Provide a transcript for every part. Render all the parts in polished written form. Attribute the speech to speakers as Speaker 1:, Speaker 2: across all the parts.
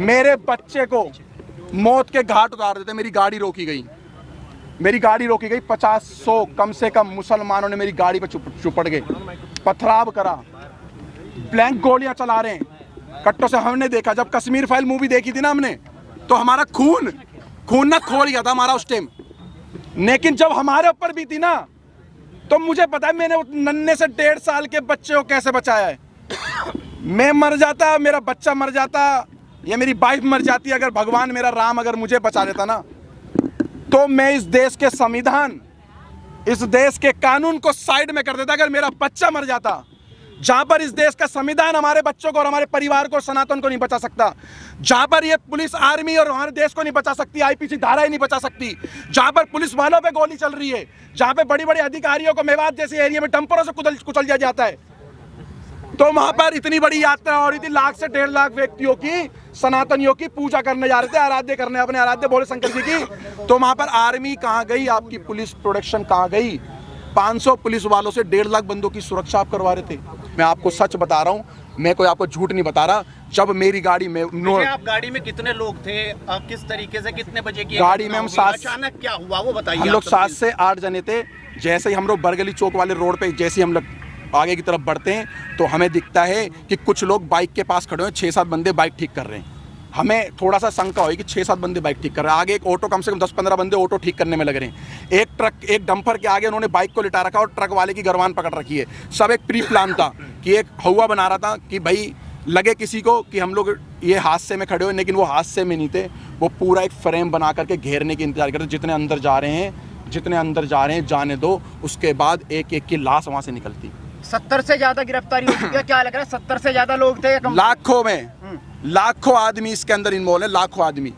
Speaker 1: मेरे बच्चे को मौत के घाट उतार देते। मेरी गाड़ी रोकी गई, 50-100 कम से कम मुसलमानों ने मेरी गाड़ी पर चुपड़ गए, पथराव करा, ब्लैंक गोलियां चला रहे हैं कट्टों से। हमने देखा जब कश्मीर फाइल मूवी देखी थी ना हमने, तो हमारा खून ना खोल गया था हमारा उस टाइम। लेकिन जब हमारे ऊपर भी थी ना, तो मुझे पता है मैंने उस नन्हे से 1.5 साल के बच्चे को कैसे बचाया है। मैं मर जाता, मेरा बच्चा मर जाता, या मेरी वाइफ मर जाती, अगर भगवान मेरा राम अगर मुझे बचा लेता ना, तो मैं इस देश के संविधान, इस देश के कानून को साइड में कर देता। अगर मेरा बच्चा मर जाता, जहां पर इस देश का संविधान हमारे बच्चों को और हमारे परिवार को, सनातन को नहीं बचा सकता, जहां पर ये पुलिस आर्मी और हमारे देश को नहीं बचा सकती, आईपीसी धारा ही नहीं बचा सकती, जहां पर पुलिस वालों पे गोली चल रही है, जहां पे बड़ी बड़ी अधिकारियों को मेवात जैसे एरिया में डंपरों से कुचल दिया जाता है, तो वहां पर इतनी बड़ी यात्रा हो रही थी, 1 से 1.5 लाख व्यक्तियों की, सनातनियों की पूजा करने जा रहे थे, आराध्य करने, अपने आराध्य भोले शंकर जी की। तो वहां पर आर्मी कहां गई, आपकी पुलिस प्रोटेक्शन कहां गई? 500 पुलिस वालों से 1.5 लाख बंदों की सुरक्षा आप करवा रहे थे। मैं आपको सच बता रहा हूं, मैं कोई आपको झूठ नहीं बता रहा। जब मेरी गाड़ी में
Speaker 2: आप गाड़ी में कितने लोग थे, किस तरीके से, कितने बजे की
Speaker 1: गाड़ी में हम 7,
Speaker 2: अचानक क्या हुआ वो बताइए।
Speaker 1: हम लोग 7 से 8 जने थे। जैसे ही हम लोग बरगली चौक वाले रोड पे जैसे ही हम लोग आगे की तरफ बढ़ते हैं, तो हमें दिखता है कि कुछ लोग बाइक के पास खड़े हैं, 6-7 बंदे बाइक ठीक कर रहे हैं। हमें थोड़ा सा शंका हुई कि 6-7 बंदे बाइक ठीक कर रहे हैं। आगे एक ऑटो, कम से कम 10-15 बंदे ऑटो ठीक करने में लग रहे हैं। एक ट्रक, एक डंपर के आगे उन्होंने बाइक को लिटा रखा और ट्रक वाले की गर्वान पकड़ रखी है। सब एक प्री प्लान था कि एक हवा बना रहा था कि भाई लगे किसी को कि हम लोग ये हादसे में खड़े हुए, लेकिन वो हादसे में नहीं थे। वो पूरा एक फ्रेम बना करके घेरने की इंतजार करते, जितने अंदर जा रहे हैं जाने दो, उसके बाद एक एक की लाश वहाँ से निकलती।
Speaker 3: 70 से ज्यादा गिरफ्तारी हो चुकी है, क्या लग रहा है? 70 से ज्यादा लोग थे,
Speaker 1: लाखों आदमी इसके अंदर इन्वॉल्व है, लाखों आदमी।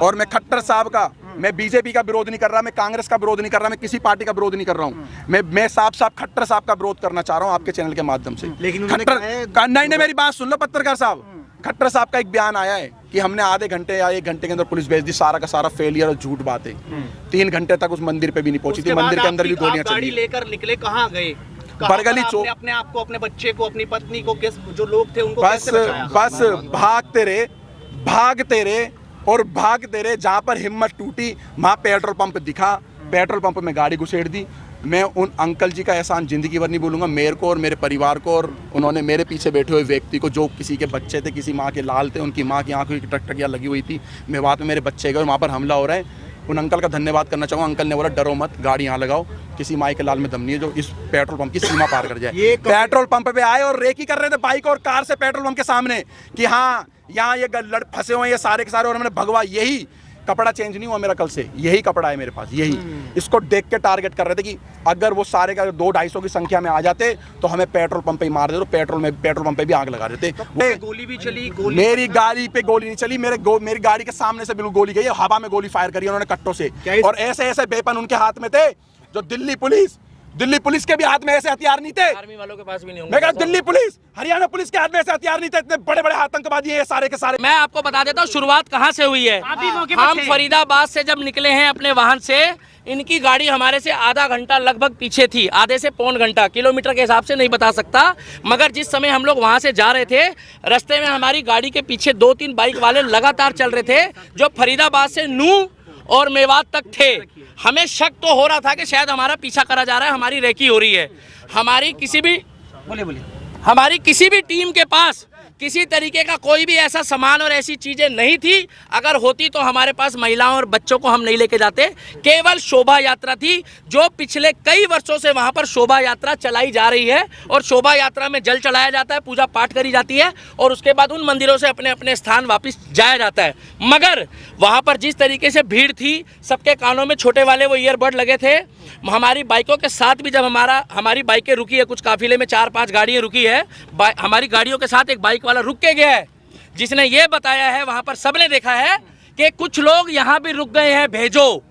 Speaker 1: और मैं खट्टर साहब का, मैं बीजेपी का विरोध नहीं कर रहा, मैं कांग्रेस का विरोध नहीं कर रहा, मैं किसी पार्टी का विरोध नहीं कर रहा हूँ। मैं साफ खट्टर साहब का विरोध करना चाह रहा हूँ आपके चैनल के माध्यम से।
Speaker 3: लेकिन
Speaker 1: नहीं, मेरी बात सुन लो पत्रकार साहब। खट्टर साहब का एक बयान आया है कि हमने आधे घंटे या 1 घंटे के अंदर पुलिस भेज दी, सारा का सारा फेलियर और झूठ बात है। 3 घंटे तक उस मंदिर पे भी नहीं पहुंची थी, मंदिर के अंदर भी गोलियां चली।
Speaker 2: गाड़ी लेकर निकले कहाँ गए?
Speaker 1: बरगली चौक।
Speaker 2: अपने आप को, अपने बच्चे को, अपनी पत्नी को, जो लोग थे उनको
Speaker 1: बस भागते रहे। जहाँ पर हिम्मत टूटी वहाँ पेट्रोल पंप दिखा, पेट्रोल पंप में गाड़ी घुसेड़ दी। मैं उन अंकल जी का एहसान जिंदगी भर नहीं भूलूंगा, मेरे को और मेरे परिवार को, और उन्होंने मेरे पीछे बैठे हुए व्यक्ति को, जो किसी के बच्चे थे, किसी माँ के लाल थे, उनकी माँ की आंखों की टकटकियाँ लगी हुई थी। मैं वहाँ पे मेरे बच्चे गए, वहाँ पर हमला हो रहा है। उन अंकल का धन्यवाद करना चाहूँगा। अंकल ने बोला डरो मत, गाड़ी यहाँ लगाओ, किसी माई के लाल में दम नहीं है जो इस पेट्रोल पंप की सीमा पार कर जाए। पेट्रोल पंप पे आए और रेकी कर रहे थे बाइक और कार से पेट्रोल पंप के सामने कि हाँ यहाँ ये फंसे हुए हैं ये सारे के सारे। और मैंने भगवा, यही कपड़ा चेंज नहीं हुआ मेरा कल से, यही कपड़ा है मेरे पास, यही। इसको देख के टारगेट कर रहे थे कि अगर वो सारे का 200-250 की संख्या में आ जाते तो हमें पेट्रोल पंप पे ही मार देते, पेट्रोल पंप पे भी आग लगा देते।
Speaker 2: गोली भी चली?
Speaker 1: मेरी गाड़ी पे गोली नहीं चली, मेरी गाड़ी के सामने से बिल्कुल गोली गई, हवा में गोली फायर करी उन्होंने कट्टों से। और ऐसे वेपन उनके हाथ में थे जो दिल्ली पुलिस के भी हाथ में ऐसे हथियार नहीं थे,
Speaker 2: आर्मी वालों के पास भी नहीं होंगे।
Speaker 1: मैं कहा दिल्ली पुलिस, हरियाणा पुलिस के हाथ में ऐसे हथियार नहीं थे। इतने बड़े आतंकवादी हैं सारे के सारे।
Speaker 4: मैं आपको बता देता हूँ शुरुआत कहाँ से हुई है। हम फरीदाबाद से जब निकले हैं अपने वाहन से, इनकी गाड़ी हमारे से आधा घंटा लगभग पीछे थी, आधे से पौन घंटा, किलोमीटर के हिसाब से नहीं बता सकता, मगर जिस समय हम लोग वहाँ से जा रहे थे, रास्ते में हमारी गाड़ी के पीछे 2-3 बाइक वाले लगातार चल रहे थे, जो फरीदाबाद से नूह और मेवात तक थे। हमें शक तो हो रहा था कि शायद हमारा पीछा करा जा रहा है, हमारी रेकी हो रही है। हमारी किसी भी टीम के पास किसी तरीके का कोई भी ऐसा सामान और ऐसी चीजें नहीं थी। अगर होती तो हमारे पास महिलाओं और बच्चों को हम नहीं लेके जाते। केवल शोभा यात्रा थी, जो पिछले कई वर्षों से वहां पर शोभा यात्रा चलाई जा रही है, और शोभा यात्रा में जल चढ़ाया जाता है, पूजा पाठ करी जाती है, और उसके बाद उन मंदिरों से अपने अपने स्थान वापस जाया जाता है। मगर वहां पर जिस तरीके से भीड़ थी, सबके कानों में छोटे वाले वो ईयरबड लगे थे। हमारी बाइकों के साथ भी जब हमारी बाइकें रुकी है, कुछ काफिले में 4-5 गाड़ियां रुकी है, हमारी गाड़ियों के साथ एक बाइक वाला रुक के गया है, जिसने ये बताया है, वहां पर सबने देखा है कि कुछ लोग यहाँ भी रुक गए हैं, भेजो।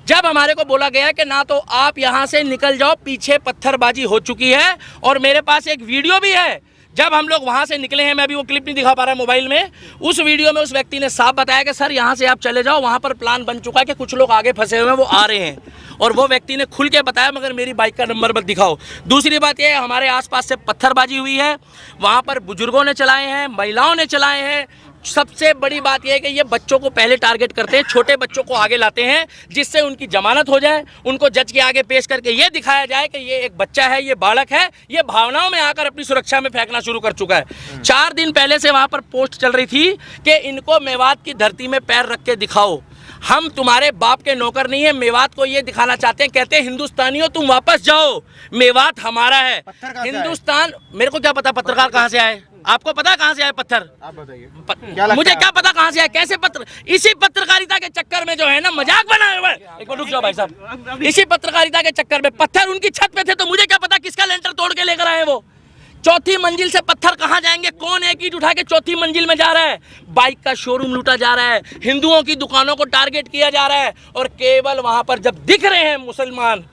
Speaker 4: जब हमारे को बोला गया कि ना तो आप यहाँ से निकल जाओ, पीछे पत्थरबाजी हो चुकी है, और मेरे पास एक वीडियो भी है जब हम लोग वहाँ से निकले हैं। मैं अभी वो क्लिप नहीं दिखा पा रहा मोबाइल में। उस वीडियो में उस व्यक्ति ने साफ बताया कि सर यहाँ से आप चले जाओ, वहाँ पर प्लान बन चुका है कि कुछ लोग आगे फंसे हुए हैं, वो आ रहे हैं, और वो व्यक्ति ने खुल के बताया, मगर मेरी बाइक का नंबर मत दिखाओ। दूसरी बात यह है, हमारे आसपास से पत्थरबाजी हुई है, वहाँ पर बुजुर्गों ने चलाए हैं, महिलाओं ने चलाए हैं, सबसे बड़ी बात यह है कि ये बच्चों को पहले टारगेट करते हैं, छोटे बच्चों को आगे लाते हैं, जिससे उनकी जमानत हो जाए, उनको जज के आगे पेश करके ये दिखाया जाए कि ये एक बच्चा है, ये बालक है, ये भावनाओं में आकर अपनी सुरक्षा में फेंकना शुरू कर चुका है। 4 दिन पहले से वहां पर पोस्ट चल रही थी कि इनको मेवात की धरती में पैर रख के दिखाओ, हम तुम्हारे बाप के नौकर नहीं है। मेवात को ये दिखाना चाहते हैं, कहते हैं हिंदुस्तानियों तुम वापस जाओ, मेवात हमारा है। हिंदुस्तान, मेरे को क्या पता पत्रकार कहाँ से आए, आपको पता कहाँ से आए पत्थर?
Speaker 5: आप बताइए।
Speaker 4: मुझे क्या पता कहाँ से आए, कैसे पत्र, इसी पत्रकारिता के चक्कर में जो है ना मजाक बनाया हुआ है। एक मिनट रुक जाओ भाई साहब, इसी पत्रकारिता के चक्कर में पत्थर उनकी छत पे थे, तो मुझे क्या पता किसका लेंटर तोड़ के लेकर आए वो। चौथी मंजिल से पत्थर कहाँ जाएंगे, कौन एक ईंट उठा के चौथी मंजिल में जा रहा है? बाइक का शोरूम लूटा जा रहा है, हिंदुओं की दुकानों को टारगेट किया जा रहा है, और केवल वहां पर जब दिख रहे हैं मुसलमान,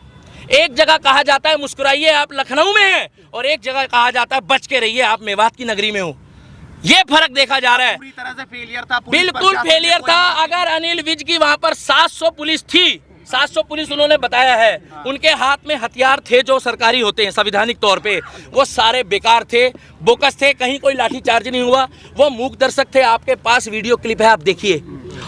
Speaker 4: एक जगह कहा जाता है मुस्कुराइए आप लखनऊ में हैं, और एक जगह कहा जाता है बच के रहिए आप मेवात की नगरी में हो। ये फर्क देखा जा रहा है।
Speaker 2: पूरी तरह से फेलियर था,
Speaker 4: बिल्कुल फेलियर था। अगर अनिल विज की वहां पर 700 पुलिस थी, 700 पुलिस उन्होंने बताया है, उनके हाथ में हथियार थे जो सरकारी होते हैं संवैधानिक तौर पे, वो सारे बेकार थे, बोकस थे, कहीं कोई लाठीचार्ज नहीं हुआ, वो मूक दर्शक थे। आपके पास वीडियो क्लिप है, आप देखिए।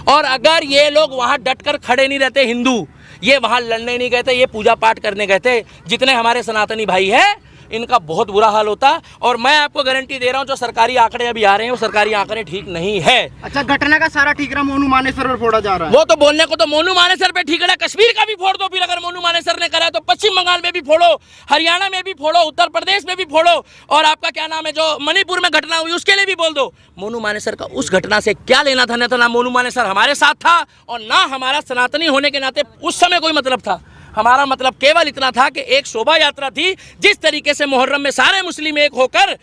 Speaker 4: और अगर ये लोग वहां डटकर खड़े नहीं रहते, हिंदू ये वहां लड़ने नहीं गए थे, ये पूजा पाठ करने गए थे, जितने हमारे सनातनी भाई है इनका बहुत बुरा हाल होता। और मैं आपको गारंटी दे रहा हूं, जो सरकारी आंकड़े अभी आ रहे हैं वो सरकारी आंकड़े ठीक नहीं है।
Speaker 3: अच्छा, घटना का सारा ठीकरा मोनू मानेसर पर फोड़ा जा रहा है।
Speaker 4: वो तो बोलने को तो मोनू मानेसर पे ठीक है, कश्मीर का भी फोड़ दो, फिर अगर मोनू मानेसर ने करा तो पश्चिम बंगाल में भी फोड़ो, हरियाणा में भी फोड़ो, उत्तर प्रदेश में भी फोड़ो, और आपका क्या नाम है जो मणिपुर में घटना हुई उसके लिए भी बोल दो। मोनू मानेसर का उस घटना से क्या लेना था? ना मोनू मानेसर हमारे साथ था, और ना हमारा सनातनी होने के नाते उस समय कोई मतलब था। हमारा मतलब केवल इतना था कि एक शोभा यात्रा थी, जिस तरीके से मुहर्रम में सारे मुस्लिम एक होकर,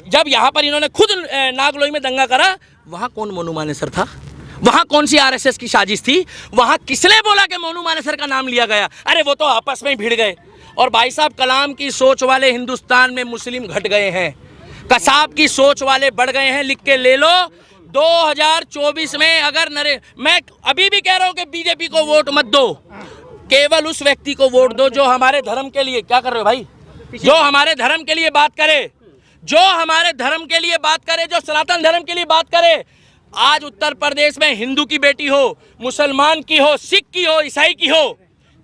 Speaker 4: जब यहाँ पर इन्होंने खुद नागलोई में दंगा करा, वहाँ कौन मोनू मानेसर था? वहाँ कौन सी आरएसएस की साजिश थी? वहाँ किसने बोला कि मोनू मानेसर का नाम लिया गया? अरे वो तो आपस में ही भिड़ गए। और भाई साहब, कलाम की सोच वाले हिंदुस्तान में मुस्लिम घट गए हैं, कसाब की सोच वाले बढ़ गए हैं। लिख के ले लो, 2024 में अगर मैं अभी भी कह रहा हूँ कि बीजेपी को वोट मत दो, केवल उस व्यक्ति को वोट दो जो हमारे धर्म के लिए, क्या कर रहे हो भाई, जो हमारे धर्म के लिए बात करे, जो हमारे धर्म के लिए बात करे, जो सनातन धर्म के लिए बात करे। आज उत्तर प्रदेश में हिंदू की बेटी हो, मुसलमान की हो, सिख की हो, ईसाई की हो,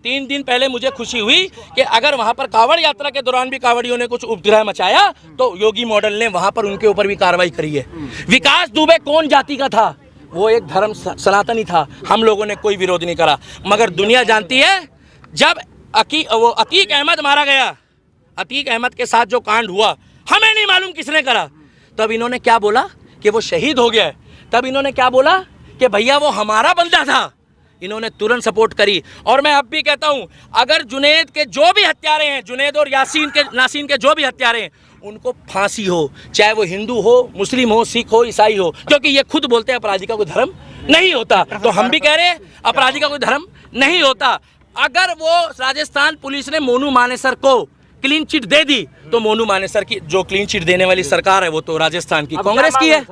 Speaker 4: 3 दिन पहले मुझे खुशी हुई कि अगर वहां पर कांवड़ यात्रा के दौरान भी कांवड़ियों ने कुछ उपद्रव मचाया तो योगी मॉडल ने वहां पर उनके ऊपर भी कार्रवाई करी है। विकास दुबे कौन जाति का था? वो एक धर्म सनातनी था, हम लोगों ने कोई विरोध नहीं करा। मगर दुनिया जानती है, जब अतीक अहमद मारा गया, अतीक अहमद के साथ जो कांड हुआ, हमें नहीं मालूम किसने करा, तब इन्होंने क्या बोला कि वो शहीद हो गया है। तब इन्होंने क्या बोला कि भैया वो हमारा बंदा था। इन्होंने तुरंत सपोर्ट करी। और मैं अब भी कहता हूं, अगर जुनैद के जो भी हत्यारे हैं, जुनैद और नासीन के जो भी हत्यारे हैं, उनको फांसी हो, चाहे वो हिंदू हो, मुस्लिम हो, सिख हो, ईसाई हो, क्योंकि ये खुद बोलते हैं अपराधी का कोई धर्म नहीं होता। तो हम भी कह रहे हैं अपराधी का कोई धर्म नहीं होता। अगर वो राजस्थान पुलिस ने मोनू मानेसर को क्लीन चिट दे दी, तो मोनू मानेसर की जो क्लीन चिट देने वाली सरकार है वो तो राजस्थान की कांग्रेस की है।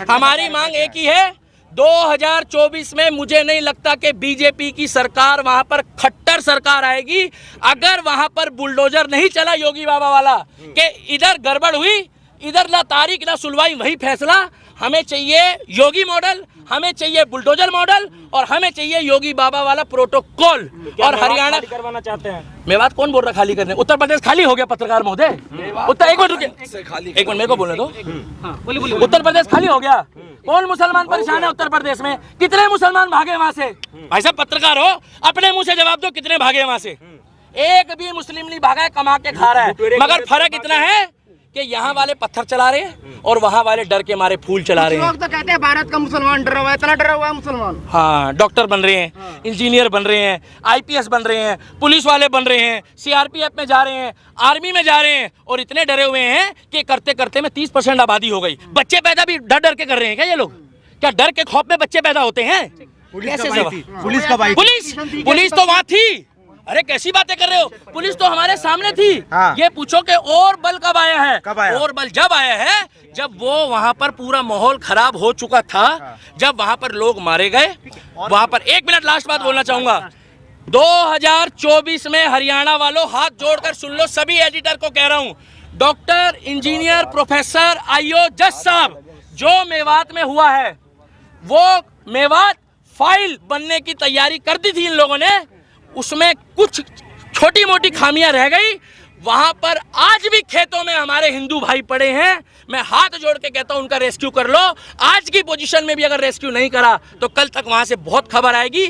Speaker 4: हमारी मांग एक ही है, 2024 में मुझे नहीं लगता कि बीजेपी की सरकार वहां पर खट्टर सरकार आएगी। अगर वहां पर बुलडोजर नहीं चला योगी बाबा वाला कि इधर गड़बड़ हुई, इधर ना तारीख ना सुनवाई, वही फैसला। हमें चाहिए योगी मॉडल, हमें चाहिए बुलडोजर मॉडल, और हमें चाहिए योगी बाबा वाला प्रोटोकॉल। और हरियाणा करवाना चाहते हैं। मेवात कौन बोल रहा खाली करने? उत्तर प्रदेश खाली हो गया पत्रकार महोदय। एक मिनट रुकिए, एक मिनट मेरे को बोलने दो। उत्तर प्रदेश खाली हो गया। कौन मुसलमान परेशान है उत्तर प्रदेश में? कितने मुसलमान भागे वहां से? भाई साहब पत्रकार हो, अपने मुंह से जवाब दो, कितने भागे वहां से? एक भी मुस्लिम नहीं भागा है, कमा के खा रहा है। मगर फर्क इतना है कि यहाँ वाले पत्थर चला रहे हैं और वहाँ वाले डर के मारे फूल चला रहे हैं।
Speaker 3: लोग तो कहते हैं भारत का मुसलमान डरा हुआ है, इतना डरा हुआ है मुसलमान।
Speaker 4: हाँ, डॉक्टर बन रहे हैं, इंजीनियर बन रहे हैं, आईपीएस बन रहे हैं, पुलिस वाले बन रहे हैं, सीआरपीएफ में जा रहे हैं, आर्मी में जा रहे हैं, और इतने डरे हुए हैं कि करते करते में 30% आबादी हो गई। बच्चे पैदा भी डर डर के कर रहे हैं क्या ये लोग? क्या डर के खौफ में बच्चे पैदा होते हैं? पुलिस तो वहाँ थी। अरे कैसी बातें कर रहे हो? पुलिस तो हमारे सामने थी। हाँ। ये पूछो कि और बल कब आया है? कब आया? और बल जब आया है जब वो वहाँ पर पूरा माहौल खराब हो चुका था। हाँ। जब वहाँ पर लोग मारे गए, वहाँ पर, एक मिनट लास्ट बात बोलना चाहूंगा, 2024 में हरियाणा वालों हाथ जोड़कर सुन लो, सभी एडिटर को कह रहा हूँ, डॉक्टर, इंजीनियर, प्रोफेसर, आईओ, जज साहब, जो मेवात में हुआ है वो मेवात फाइल बनने की तैयारी कर दी थी इन लोगों ने, उसमें कुछ छोटी मोटी खामियां रह गई। वहां पर आज भी खेतों में हमारे हिंदू भाई पड़े हैं। मैं हाथ जोड़ के कहता हूं उनका रेस्क्यू कर लो। आज की पोजीशन में भी अगर रेस्क्यू नहीं करा तो कल तक वहां से बहुत खबर आएगी।